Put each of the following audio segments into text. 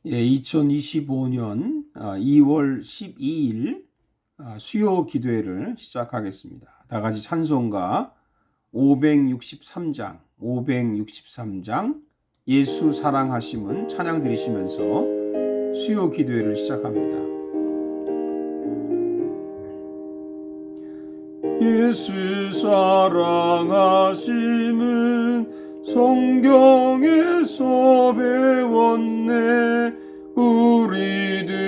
2025년 2월 12일 수요 기도회를 시작하겠습니다. 다 같이 찬송가 563장 예수 사랑하심은 찬양 드리시면서 수요 기도회를 시작합니다. 예수 사랑하심은 성경에서 배웠네. 우리들은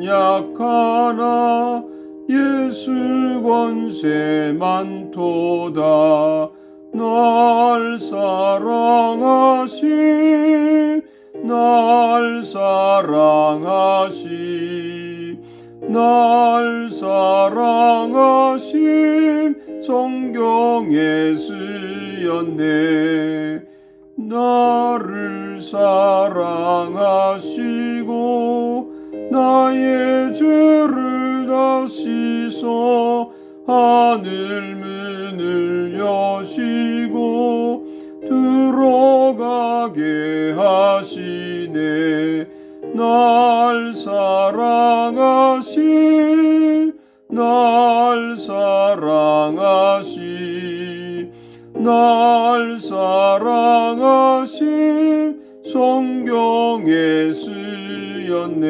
약하나 예수 권세 많도다. 날 사랑하심 날 사랑하심 성경에 쓰였네. 나를 사랑하시고 나의 죄를 다 씻어 하늘 문을 여시고 들어가게 하시네. 날 사랑하심 성경에 쓰였네.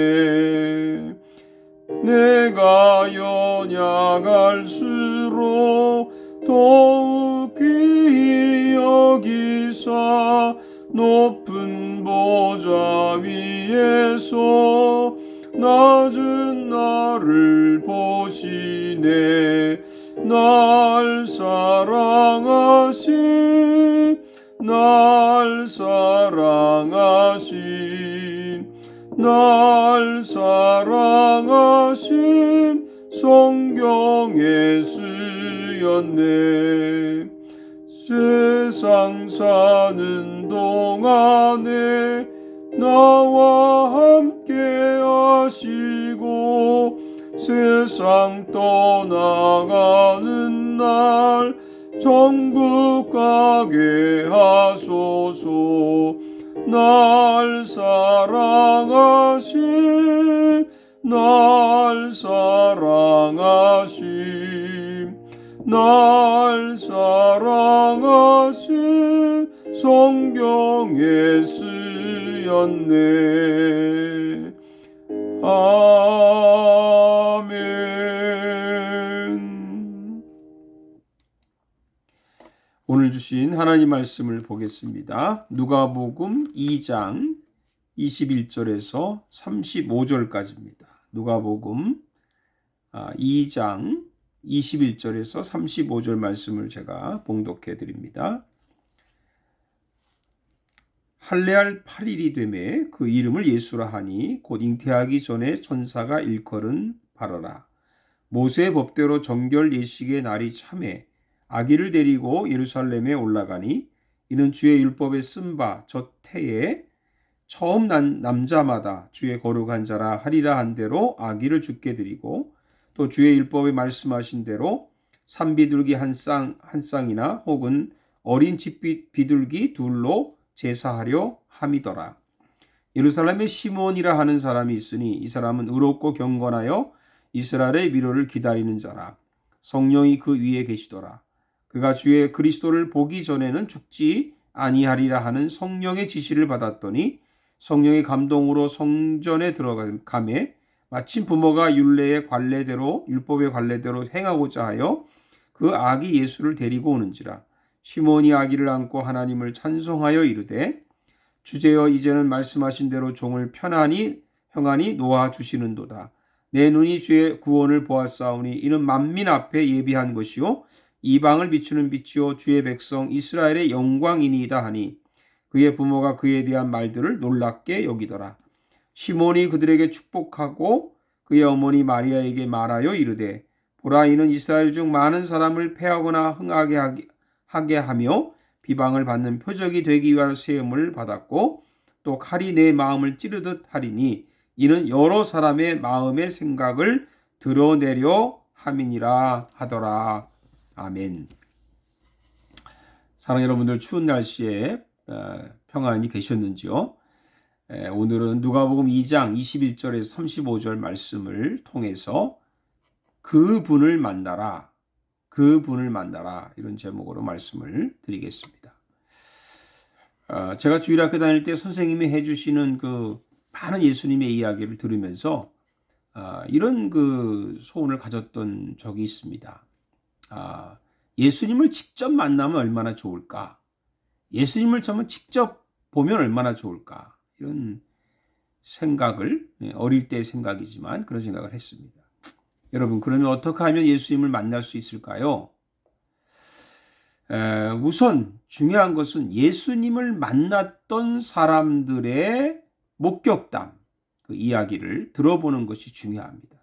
내가 연약할수록 더욱 귀히 여기사 높은 보좌 위에서 낮은 나를 보시네. 날 사랑하심 성경에 쓰였네. 세상 사는 동안에 나와 함께 하시고 세상 떠나가는 날 천국 가게 하소서. 날 사랑하심 성경에 쓰였네. 아멘. 오늘 주신 하나님 말씀을 보겠습니다. 누가복음 2장 21절에서 35절까지입니다. 누가복음 2장 21절에서 35절 말씀을 제가 봉독해 드립니다. 할례할 8일이 되매 그 이름을 예수라 하니 곧 잉태하기 전에 천사가 일컬은 바라라. 모세의 법대로 정결 예식의 날이 참해 아기를 데리고 예루살렘에 올라가니 이는 주의 율법에 쓴 바 저 태에 처음 난 남자마다 주의 거룩한 자라 하리라 한 대로 아기를 주께 드리고 또 주의 율법에 말씀하신 대로 산비둘기 한 쌍이나 혹은 어린 비둘기 둘로 제사하려 함이더라. 예루살렘에 시몬이라 하는 사람이 있으니 이 사람은 의롭고 경건하여 이스라엘의 위로를 기다리는 자라. 성령이 그 위에 계시더라. 그가 주의 그리스도를 보기 전에는 죽지 아니하리라 하는 성령의 지시를 받았더니 성령의 감동으로 성전에 들어가매 마침 부모가 율법의 관례대로 행하고자 하여 그 아기 예수를 데리고 오는지라. 시몬이 아기를 안고 하나님을 찬송하여 이르되 주제여 이제는 말씀하신 대로 종을 평안히 놓아 주시는도다. 내 눈이 주의 구원을 보았사오니 이는 만민 앞에 예비한 것이요 이방을 비추는 빛이요 주의 백성 이스라엘의 영광이니이다 하니 그의 부모가 그에 대한 말들을 놀랍게 여기더라. 시몬이 그들에게 축복하고 그의 어머니 마리아에게 말하여 이르되 보라 이는 이스라엘 중 많은 사람을 패하거나 흥하게 하며 비방을 받는 표적이 되기 위하여 세움을 받았고 또 칼이 내 마음을 찌르듯 하리니 이는 여러 사람의 마음의 생각을 드러내려 함이니라 하더라. 아멘. 사랑하는 여러분들, 추운 날씨에 평안히 계셨는지요? 오늘은 누가복음 2장 21절에서 35절 말씀을 통해서 그분을 만나라, 그분을 만나라, 이런 제목으로 말씀을 드리겠습니다. 제가 주일학교 다닐 때 선생님이 해주시는 그 많은 예수님의 이야기를 들으면서 이런 그 소원을 가졌던 적이 있습니다. 예수님을 직접 만나면 얼마나 좋을까? 예수님을 정말 직접 보면 얼마나 좋을까? 이런 생각을, 어릴 때의 생각이지만 그런 생각을 했습니다. 여러분, 그러면 어떻게 하면 예수님을 만날 수 있을까요? 우선 중요한 것은 예수님을 만났던 사람들의 목격담, 그 이야기를 들어보는 것이 중요합니다.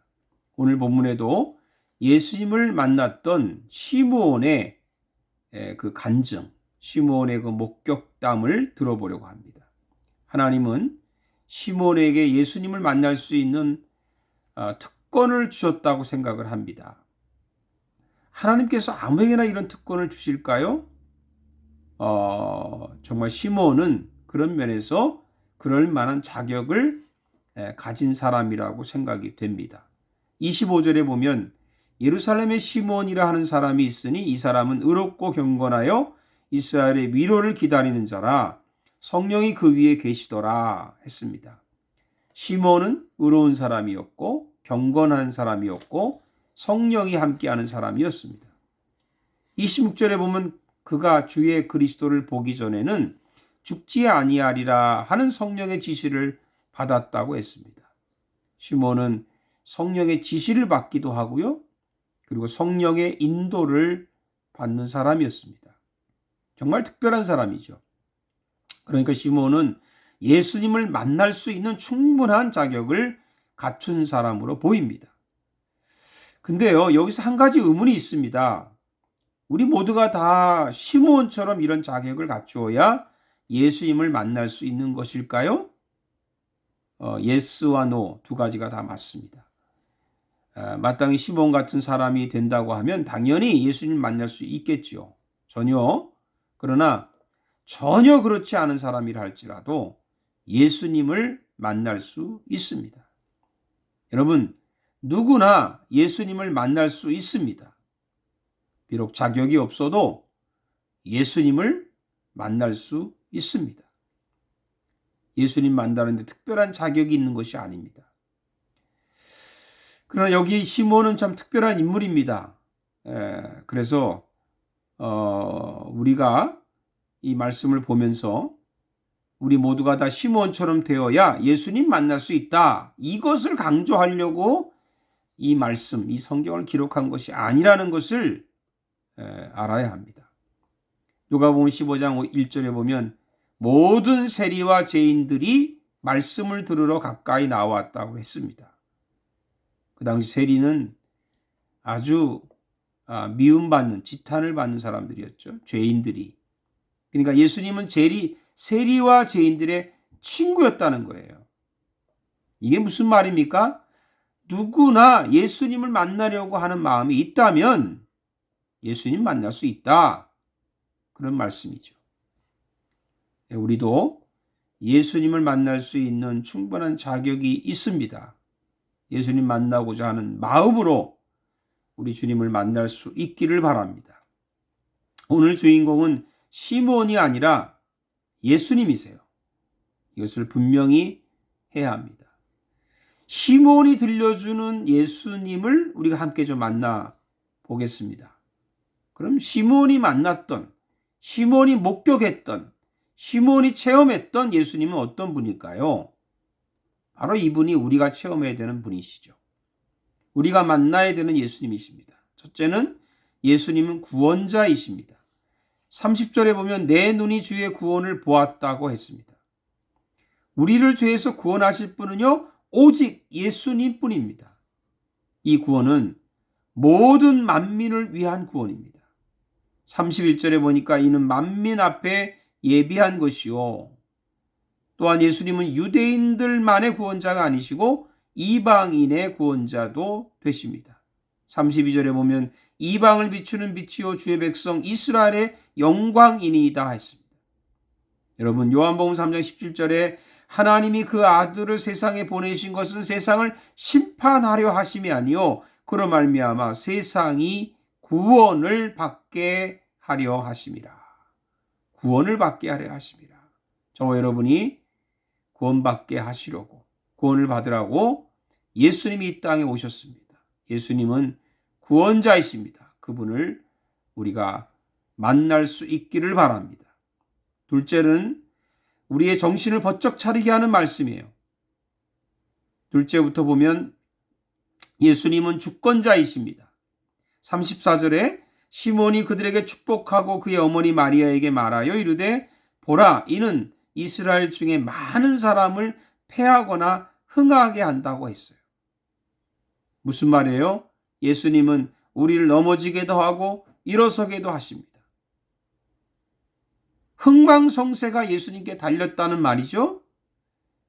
오늘 본문에도 예수님을 만났던 시므온의 그 간증, 시므온의 그 목격담을 들어보려고 합니다. 하나님은 시므온에게 예수님을 만날 수 있는 특권을 주셨다고 생각을 합니다. 하나님께서 아무에게나 이런 특권을 주실까요? 정말 시므온은 그런 면에서 그럴 만한 자격을 가진 사람이라고 생각이 됩니다. 25절에 보면 예루살렘에 시므온이라 하는 사람이 있으니 이 사람은 의롭고 경건하여 이스라엘의 위로를 기다리는 자라 성령이 그 위에 계시더라 했습니다. 시므온은 의로운 사람이었고 경건한 사람이었고 성령이 함께하는 사람이었습니다. 26절에 보면 그가 주의 그리스도를 보기 전에는 죽지 아니하리라 하는 성령의 지시를 받았다고 했습니다. 시므온은 성령의 지시를 받기도 하고요. 그리고 성령의 인도를 받는 사람이었습니다. 정말 특별한 사람이죠. 그러니까 시므온은 예수님을 만날 수 있는 충분한 자격을 갖춘 사람으로 보입니다. 근데요, 여기서 한 가지 의문이 있습니다. 우리 모두가 다 시므온처럼 이런 자격을 갖추어야 예수님을 만날 수 있는 것일까요? 예스와 노 두 가지가 다 맞습니다. 마땅히 시므온 같은 사람이 된다고 하면 당연히 예수님을 만날 수 있겠지요. 그러나 전혀 그렇지 않은 사람이라 할지라도 예수님을 만날 수 있습니다. 여러분, 누구나 예수님을 만날 수 있습니다. 비록 자격이 없어도 예수님을 만날 수 있습니다. 예수님 만나는데 특별한 자격이 있는 것이 아닙니다. 그러나 여기 시므온은 참 특별한 인물입니다. 그래서 우리가 이 말씀을 보면서 우리 모두가 다 시므온처럼 되어야 예수님 만날 수 있다. 이것을 강조하려고 이 말씀, 이 성경을 기록한 것이 아니라는 것을 알아야 합니다. 누가복음 15장 1절에 보면 모든 세리와 죄인들이 말씀을 들으러 가까이 나왔다고 했습니다. 그 당시 세리는 아주 미움받는, 지탄을 받는 사람들이었죠. 죄인들이. 그러니까 예수님은 세리와 죄인들의 친구였다는 거예요. 이게 무슨 말입니까? 누구나 예수님을 만나려고 하는 마음이 있다면 예수님 만날 수 있다. 그런 말씀이죠. 우리도 예수님을 만날 수 있는 충분한 자격이 있습니다. 예수님 만나고자 하는 마음으로 우리 주님을 만날 수 있기를 바랍니다. 오늘 주인공은 시므온이 아니라 예수님이세요. 이것을 분명히 해야 합니다. 시므온이 들려주는 예수님을 우리가 함께 좀 만나 보겠습니다. 그럼 시므온이 만났던, 시므온이 목격했던, 시므온이 체험했던 예수님은 어떤 분일까요? 바로 이분이 우리가 체험해야 되는 분이시죠. 우리가 만나야 되는 예수님이십니다. 첫째는 예수님은 구원자이십니다. 30절에 보면 내 눈이 주의 구원을 보았다고 했습니다. 우리를 죄에서 구원하실 분은요, 오직 예수님뿐입니다. 이 구원은 모든 만민을 위한 구원입니다. 31절에 보니까 이는 만민 앞에 예비한 것이요. 또한 예수님은 유대인들만의 구원자가 아니시고 이방인의 구원자도 되십니다. 32절에 보면 이방을 비추는 빛이요 주의 백성 이스라엘의 영광이니이다 했습니다. 여러분, 요한복음 3장 17절에 하나님이 그 아들을 세상에 보내신 것은 세상을 심판하려 하심이 아니요 그로 말미암아 세상이 구원을 받게 하려 하심이라. 구원을 받게 하려 하심이라. 저와 여러분이 구원받게 하시려고, 구원을 받으라고 예수님이 이 땅에 오셨습니다. 예수님은 구원자이십니다. 그분을 우리가 만날 수 있기를 바랍니다. 둘째는 우리의 정신을 번쩍 차리게 하는 말씀이에요. 둘째부터 보면 예수님은 주권자이십니다. 34절에 시몬이 그들에게 축복하고 그의 어머니 마리아에게 말하여 이르되 보라 이는 이스라엘 중에 많은 사람을 패하거나 흥하게 한다고 했어요. 무슨 말이에요? 예수님은 우리를 넘어지게도 하고 일어서게도 하십니다. 흥망성쇠가 예수님께 달렸다는 말이죠.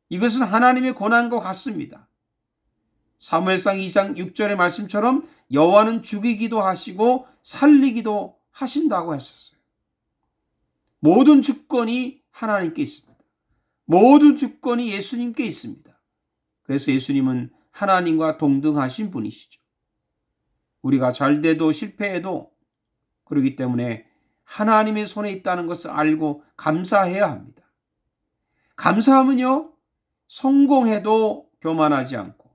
이것은 하나님의 권한과 같습니다. 사무엘상 2장 6절의 말씀처럼 여호와는 죽이기도 하시고 살리기도 하신다고 했었어요. 모든 주권이 하나님께 있습니다. 모든 주권이 예수님께 있습니다. 그래서 예수님은 하나님과 동등하신 분이시죠. 우리가 잘돼도 실패해도 그렇기 때문에 하나님의 손에 있다는 것을 알고 감사해야 합니다. 감사하면요, 성공해도 교만하지 않고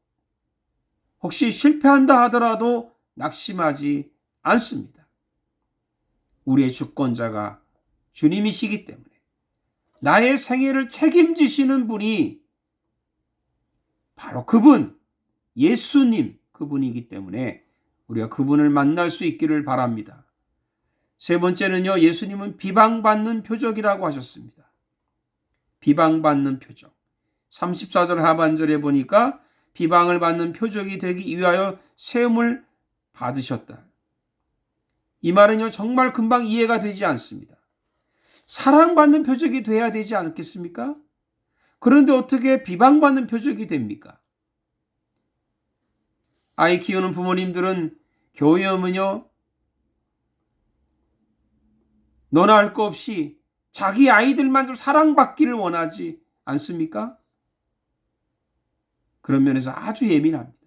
혹시 실패한다 하더라도 낙심하지 않습니다. 우리의 주권자가 주님이시기 때문에 나의 생애를 책임지시는 분이 바로 그분, 예수님 그분이기 때문에 우리가 그분을 만날 수 있기를 바랍니다. 세 번째는요, 예수님은 비방받는 표적이라고 하셨습니다. 비방받는 표적. 34절 하반절에 보니까 비방을 받는 표적이 되기 위하여 세움을 받으셨다. 이 말은요, 정말 금방 이해가 되지 않습니다. 사랑받는 표적이 돼야 되지 않겠습니까? 그런데 어떻게 비방받는 표적이 됩니까? 아이 키우는 부모님들은 교회 오면요, 너나 할 거 없이 자기 아이들만 좀 사랑받기를 원하지 않습니까? 그런 면에서 아주 예민합니다.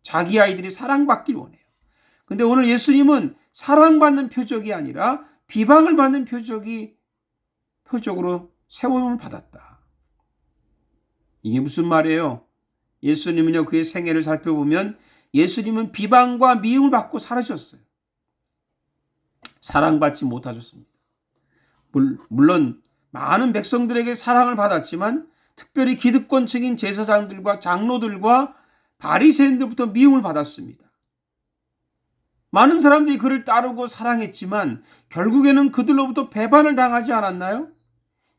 자기 아이들이 사랑받기를 원해요. 근데 오늘 예수님은 사랑받는 표적이 아니라 비방을 받는 표적으로 세움을 받았다. 이게 무슨 말이에요? 예수님은요, 그의 생애를 살펴보면 예수님은 비방과 미움을 받고 살아셨어요. 사랑받지 못하셨습니다. 물론 많은 백성들에게 사랑을 받았지만 특별히 기득권층인 제사장들과 장로들과 바리새인들부터 미움을 받았습니다. 많은 사람들이 그를 따르고 사랑했지만 결국에는 그들로부터 배반을 당하지 않았나요?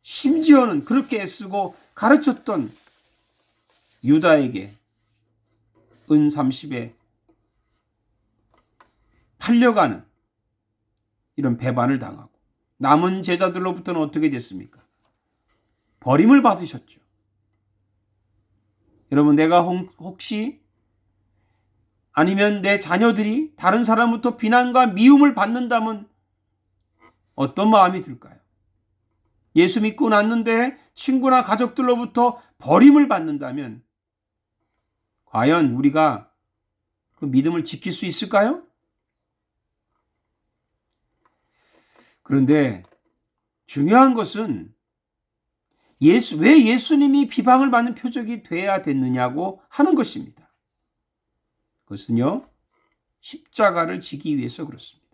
심지어는 그렇게 애쓰고 가르쳤던 유다에게 은 30에 팔려가는 이런 배반을 당하고 남은 제자들로부터는 어떻게 됐습니까? 버림을 받으셨죠. 여러분, 내가 혹시 아니면 내 자녀들이 다른 사람부터 비난과 미움을 받는다면 어떤 마음이 들까요? 예수 믿고 났는데 친구나 가족들로부터 버림을 받는다면 과연 우리가 그 믿음을 지킬 수 있을까요? 그런데 중요한 것은 왜 예수님이 비방을 받는 표적이 돼야 됐느냐고 하는 것입니다. 그것은요, 십자가를 지기 위해서 그렇습니다.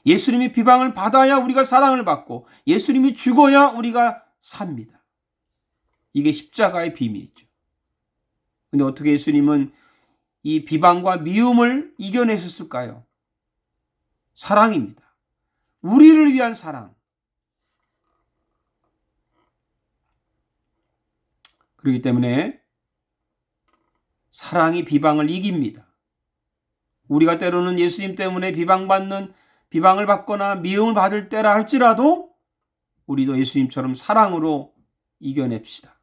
예수님이 비방을 받아야 우리가 사랑을 받고 예수님이 죽어야 우리가 삽니다. 이게 십자가의 비밀이죠. 그런데 어떻게 예수님은 이 비방과 미움을 이겨내셨을까요? 사랑입니다. 우리를 위한 사랑. 그렇기 때문에 사랑이 비방을 이깁니다. 우리가 때로는 예수님 때문에 비방을 받거나 미움을 받을 때라 할지라도 우리도 예수님처럼 사랑으로 이겨냅시다.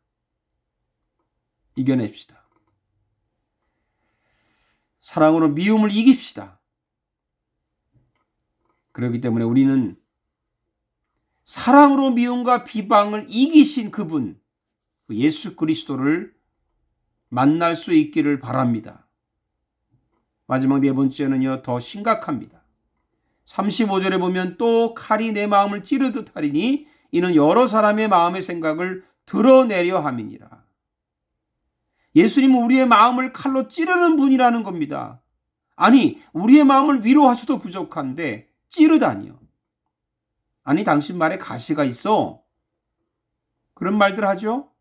사랑으로 미움을 이깁시다. 그렇기 때문에 우리는 사랑으로 미움과 비방을 이기신 그분, 예수 그리스도를 만날 수 있기를 바랍니다. 마지막 네 번째는요, 더 심각합니다. 35절에 보면 또 칼이 내 마음을 찌르듯 하리니 이는 여러 사람의 마음의 생각을 드러내려 함이니라. 예수님은 우리의 마음을 칼로 찌르는 분이라는 겁니다. 아니, 우리의 마음을 위로하셔도 부족한데 찌르다니요. 아니, 당신 말에 가시가 있어. 그런 말들 하죠.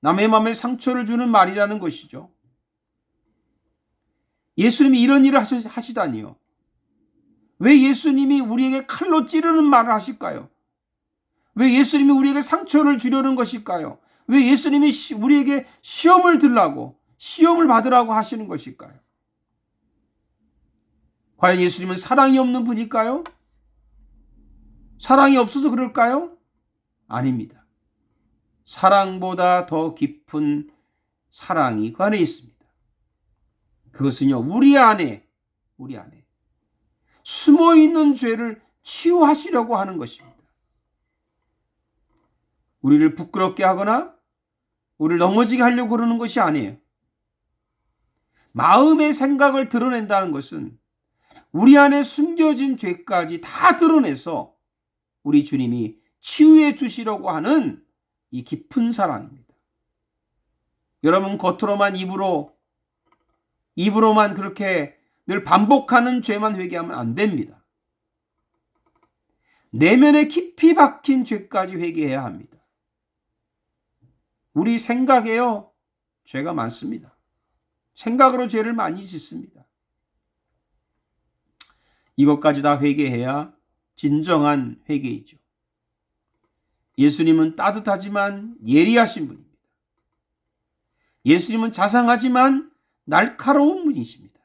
남의 마음에 상처를 주는 말이라는 것이죠. 예수님이 이런 일을 하시다니요. 왜 예수님이 우리에게 칼로 찌르는 말을 하실까요? 왜 예수님이 우리에게 상처를 주려는 것일까요? 왜 예수님이 우리에게 시험을 들라고, 시험을 받으라고 하시는 것일까요? 과연 예수님은 사랑이 없는 분일까요? 사랑이 없어서 그럴까요? 아닙니다. 사랑보다 더 깊은 사랑이 그 안에 있습니다. 그것은요, 우리 안에 숨어있는 죄를 치유하시려고 하는 것입니다. 우리를 부끄럽게 하거나 우리를 넘어지게 하려고 그러는 것이 아니에요. 마음의 생각을 드러낸다는 것은 우리 안에 숨겨진 죄까지 다 드러내서 우리 주님이 치유해 주시려고 하는 이 깊은 사랑입니다. 여러분, 겉으로만 입으로만 그렇게 늘 반복하는 죄만 회개하면 안 됩니다. 내면에 깊이 박힌 죄까지 회개해야 합니다. 우리 생각에요, 죄가 많습니다. 생각으로 죄를 많이 짓습니다. 이것까지 다 회개해야 진정한 회개이죠. 예수님은 따뜻하지만 예리하신 분입니다. 예수님은 자상하지만 날카로운 분이십니다.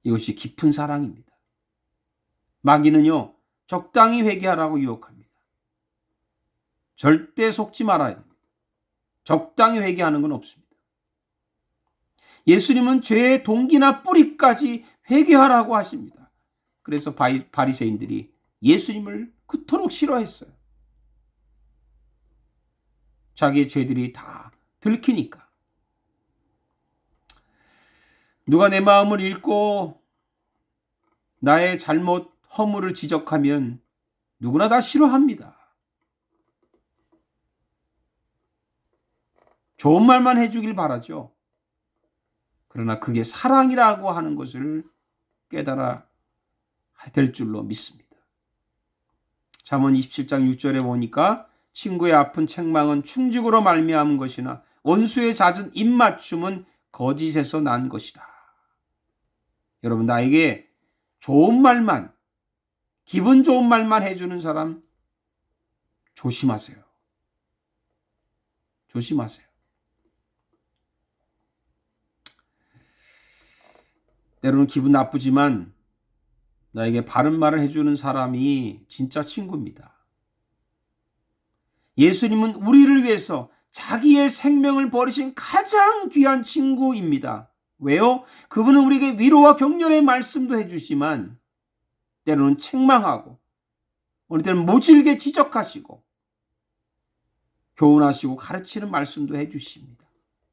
이것이 깊은 사랑입니다. 마귀는요, 적당히 회개하라고 유혹합니다. 절대 속지 말아야 됩니다. 적당히 회개하는 건 없습니다. 예수님은 죄의 동기나 뿌리까지 회개하라고 하십니다. 그래서 바리새인들이 예수님을 그토록 싫어했어요. 자기의 죄들이 다 들키니까. 누가 내 마음을 읽고 나의 잘못, 허물을 지적하면 누구나 다 싫어합니다. 좋은 말만 해주길 바라죠. 그러나 그게 사랑이라고 하는 것을 깨달아 될 줄로 믿습니다. 잠언 27장 6절에 보니까 친구의 아픈 책망은 충직으로 말미암은 것이나 원수의 잦은 입맞춤은 거짓에서 난 것이다. 여러분, 나에게 좋은 말만, 기분 좋은 말만 해주는 사람 조심하세요. 조심하세요. 때로는 기분 나쁘지만 나에게 바른 말을 해주는 사람이 진짜 친구입니다. 예수님은 우리를 위해서 자기의 생명을 버리신 가장 귀한 친구입니다. 왜요? 그분은 우리에게 위로와 격려의 말씀도 해주시지만 때로는 책망하고 어느 때는 모질게 지적하시고 교훈하시고 가르치는 말씀도 해주십니다.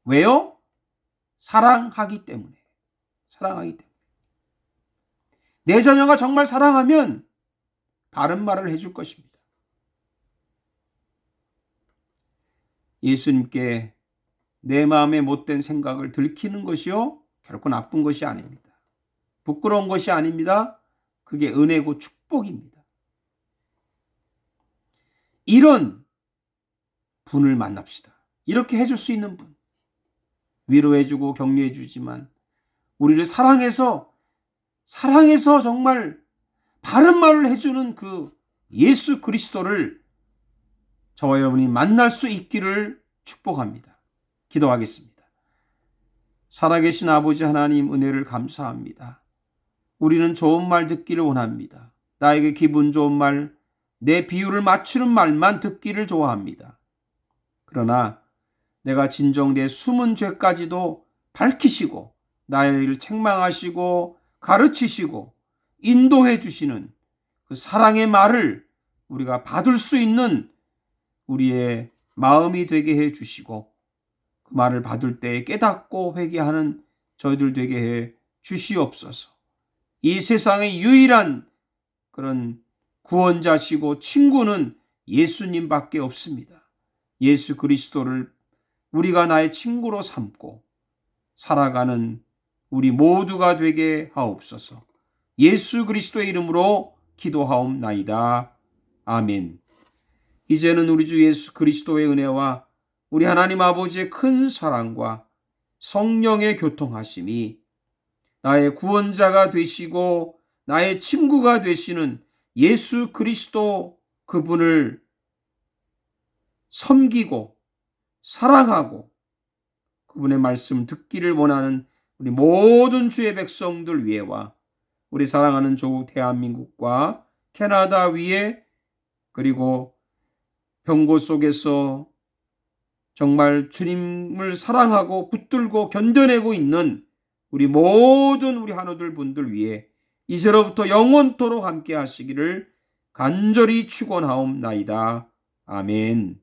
왜요? 사랑하기 때문에. 사랑하기 때문에. 내 자녀가 정말 사랑하면 바른 말을 해줄 것입니다. 예수님께 내 마음의 못된 생각을 들키는 것이요, 결코 나쁜 것이 아닙니다. 부끄러운 것이 아닙니다. 그게 은혜고 축복입니다. 이런 분을 만납시다. 이렇게 해줄 수 있는 분. 위로해주고 격려해주지만 우리를 사랑해서 정말 바른 말을 해주는 그 예수 그리스도를 저와 여러분이 만날 수 있기를 축복합니다. 기도하겠습니다. 살아계신 아버지 하나님, 은혜를 감사합니다. 우리는 좋은 말 듣기를 원합니다. 나에게 기분 좋은 말, 내 비율을 맞추는 말만 듣기를 좋아합니다. 그러나 내가 진정 내 숨은 죄까지도 밝히시고 나를 책망하시고 가르치시고 인도해 주시는 그 사랑의 말을 우리가 받을 수 있는 우리의 마음이 되게 해 주시고 그 말을 받을 때 깨닫고 회개하는 저희들 되게 해 주시옵소서. 이 세상의 유일한 그런 구원자시고 친구는 예수님밖에 없습니다. 예수 그리스도를 우리가 나의 친구로 삼고 살아가는 우리 모두가 되게 하옵소서. 예수 그리스도의 이름으로 기도하옵나이다. 아멘. 이제는 우리 주 예수 그리스도의 은혜와 우리 하나님 아버지의 큰 사랑과 성령의 교통하심이 나의 구원자가 되시고 나의 친구가 되시는 예수 그리스도 그분을 섬기고 사랑하고 그분의 말씀 듣기를 원하는 우리 모든 주의 백성들 위에와 우리 사랑하는 조국 대한민국과 캐나다 위에 그리고 병고 속에서 정말 주님을 사랑하고 붙들고 견뎌내고 있는 우리 모든 우리 한우들 분들 위해 이제로부터 영원토록 함께 하시기를 간절히 축원하옵나이다. 아멘.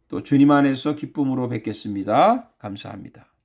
또 주님 안에서 기쁨으로 뵙겠습니다. 감사합니다.